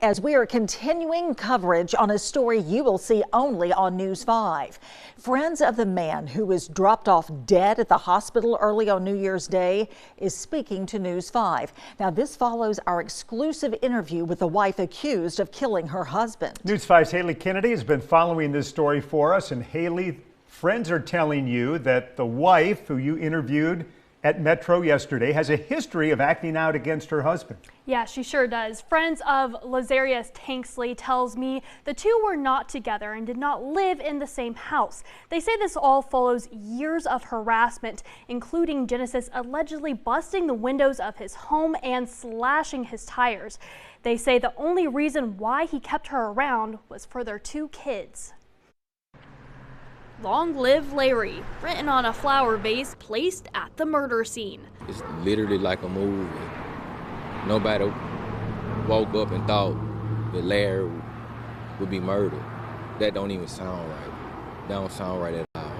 As we are continuing coverage on a story you will see only on News 5. Friends of the man who was dropped off dead at the hospital early on New Year's Day is speaking to News 5. Now, this follows our exclusive interview with the wife accused of killing her husband. News 5's Haley Kennedy has been following this story for us. And Haley, friends are telling you that the wife who you interviewed at Metro yesterday has a history of acting out against her husband. Yeah, she sure does. Friends of Lazarius Tanksley tells me the two were not together and did not live in the same house. They say this all follows years of harassment, including Genesis allegedly busting the windows of his home and slashing his tires. They say the only reason why he kept her around was for their two kids. Long live Larry, written on a flower vase placed at the murder scene. It's literally like a movie. Nobody woke up and thought that Larry would be murdered. That don't even sound right. That don't sound right at all.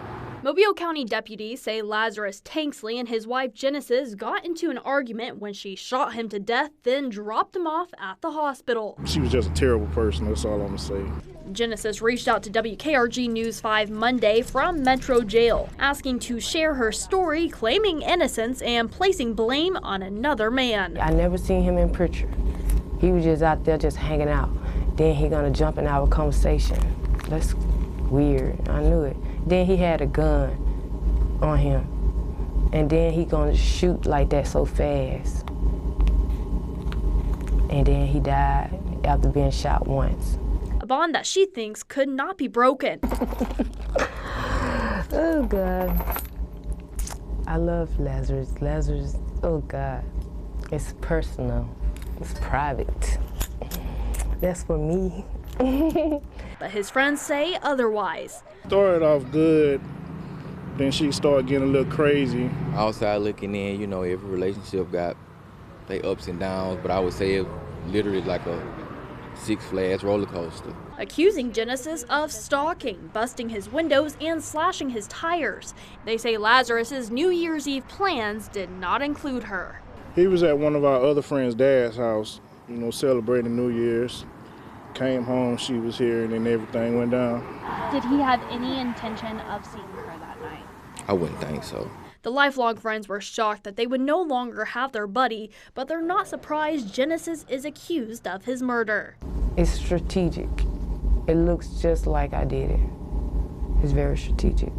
Mobile County deputies say Lazarus Tanksley and his wife Genesis got into an argument when she shot him to death, then dropped him off at the hospital. She was just a terrible person, that's all I'm gonna say. Genesis reached out to WKRG News 5 Monday from Metro Jail, asking to share her story, claiming innocence and placing blame on another man. I never seen him in picture. He was just out there just hanging out. Then he gonna jump in our conversation. That's weird, I knew it. Then he had a gun on him. And then he gonna shoot like that so fast. And then he died after being shot once. A bond that she thinks could not be broken. Oh, God. I love Lazarus. Lazarus, oh, God. It's personal. It's private. That's for me. But his friends say otherwise. Started off good, then she started getting a little crazy. Outside looking in, you know, every relationship got their ups and downs, but I would say it literally like a Six Flags roller coaster. Accusing Genesis of stalking, busting his windows, and slashing his tires. They say Lazarus's New Year's Eve plans did not include her. He was at one of our other friends' dad's house, you know, celebrating New Year's. Came home, she was here, and then everything went down. Did he have any intention of seeing her that night? I wouldn't think so. The lifelong friends were shocked that they would no longer have their buddy, but they're not surprised Genesis is accused of his murder. It's strategic. It looks just like I did it. It's very strategic.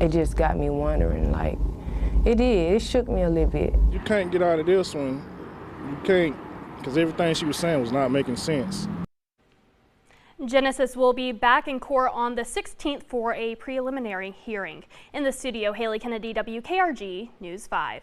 It just got me wondering, like, it did. It shook me a little bit. You can't get out of this one. You can't, because everything she was saying was not making sense. Genesis will be back in court on the 16th for a preliminary hearing. In the studio, Haley Kennedy, WKRG News 5.